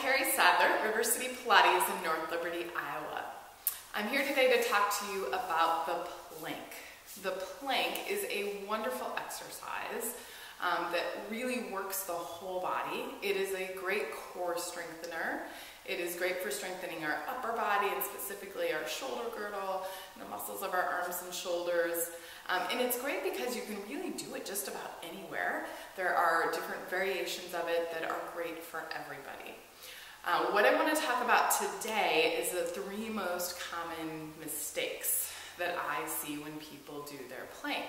Rivercity Pilates in North Liberty, Iowa. I'm here today to talk to you about the plank. The plank is a wonderful exercise that really works the whole body. It is a great core strengthener. It is great for strengthening our upper body and specifically our shoulder girdle and the muscles of our arms and shoulders. And it's great because you can really do it just about anywhere. There are different variations of it that are great for everybody. What I want to talk about today is the 3 most common mistakes that I see when people do their plank.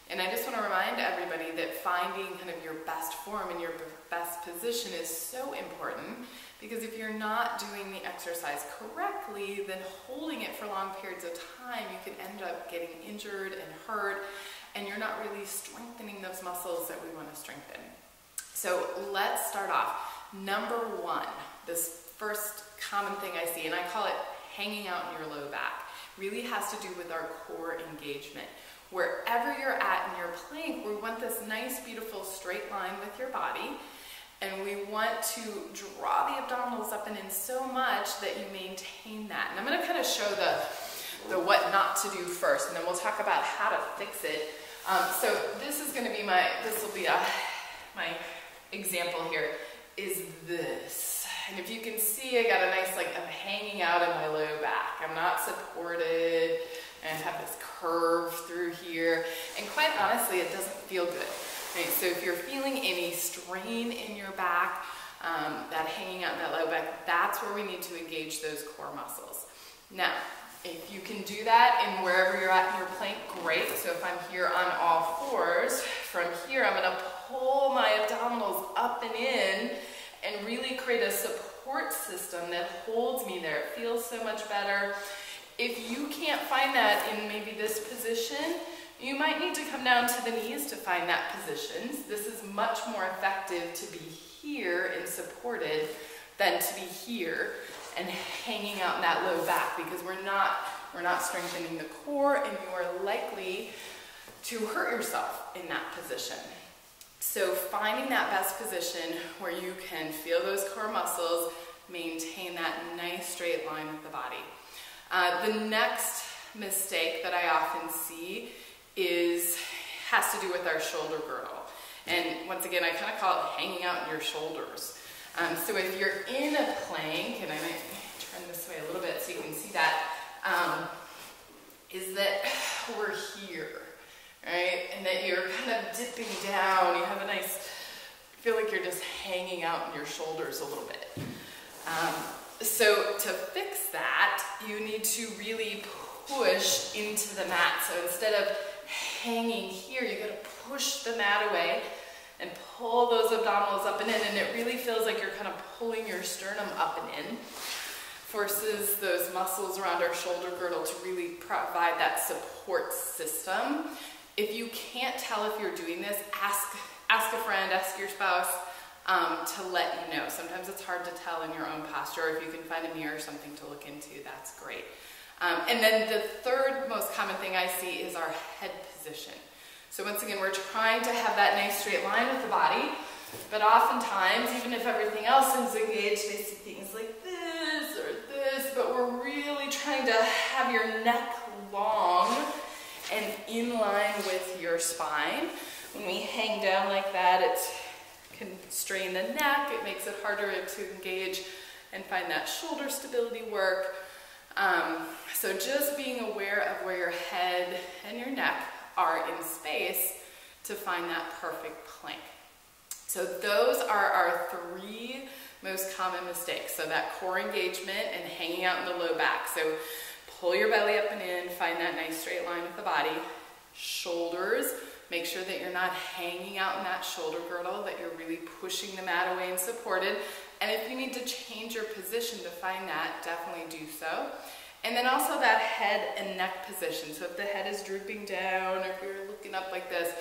And I just want to remind everybody that finding kind of your best form and your best position is so important, because if you're not doing the exercise correctly, then holding it for long periods of time, you can end up getting injured and hurt, and you're not really strengthening those muscles that we want to strengthen. So let's start off. Number 1, this first common thing I see, and I call it hanging out in your low back, really has to do with our core engagement. Wherever you're at in your plank, we want this nice, beautiful straight line with your body, and we want to draw the abdominals up and in so much that you maintain that. And I'm going to kind of show the what not to do first, and then we'll talk about how to fix it. So this is going to be my example here is this. And if you can see, I got a nice, I'm hanging out in my low back. I'm not supported, and I have this curve through here. And quite honestly, it doesn't feel good. Right? So if you're feeling any strain in your back, that hanging out in that low back, that's where we need to engage those core muscles. Now, if you can do that in wherever you're at in your plank, great. So if I'm here on all fours, from here I'm going to pull my abdominals up and in and really create a support system that holds me there. It feels so much better. If you can't find that in maybe this position, you might need to come down to the knees to find that position. This is much more effective to be here and supported than to be here and hanging out in that low back, because we're not strengthening the core, and you are likely to hurt yourself in that position. So finding that best position where you can feel those core muscles, maintain that nice straight line with the body. The next mistake that I often see has to do with our shoulder girdle. And once again, I kind of call it hanging out in your shoulders. So if you're in a plank, and I might turn this way a little bit so you can see that, is that we're here, right? And that you're kind of dipping down. You have a nice, feel like you're just hanging out in your shoulders a little bit. So to fix that, you need to really push into the mat. So instead of hanging here, you got to push the mat away and pull those abdominals up and in, and it really feels like you're kind of pulling your sternum up and in, forces those muscles around our shoulder girdle to really provide that support system. If you can't tell if you're doing this, ask a friend, ask your spouse to let you know. Sometimes it's hard to tell in your own posture. If you can find a mirror or something to look into, that's great. And then the third most common thing I see is our head position. So once again, we're trying to have that nice straight line with the body, but oftentimes, even if everything else is engaged, I see things like this or this, but we're really trying to have your neck long and in line with your spine. When we hang down like that, it can strain the neck, it makes it harder to engage and find that shoulder stability work. So just being aware of where your head and your neck are in space to find that perfect plank. So those are our 3 most common mistakes. So that core engagement and hanging out in the low back. So pull your belly up and in, find that nice straight line with the body. Shoulders, make sure that you're not hanging out in that shoulder girdle, that you're really pushing the mat away and supported. And if you need to change your position to find that, definitely do so. And then also that head and neck position. So if the head is drooping down, or if you're looking up like this,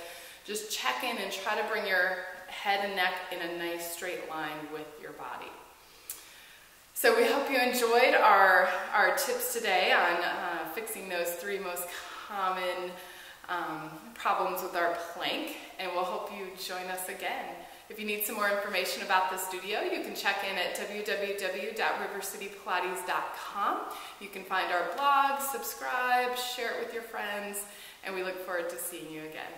just check in and try to bring your head and neck in a nice straight line with your body. So we hope you enjoyed our tips today on fixing those 3 most common problems with our plank, and we'll hope you join us again If you need some more information about the studio, you can check in at www.rivercitypilates.com. You can find our blog, subscribe, share it with your friends, and we look forward to seeing you again.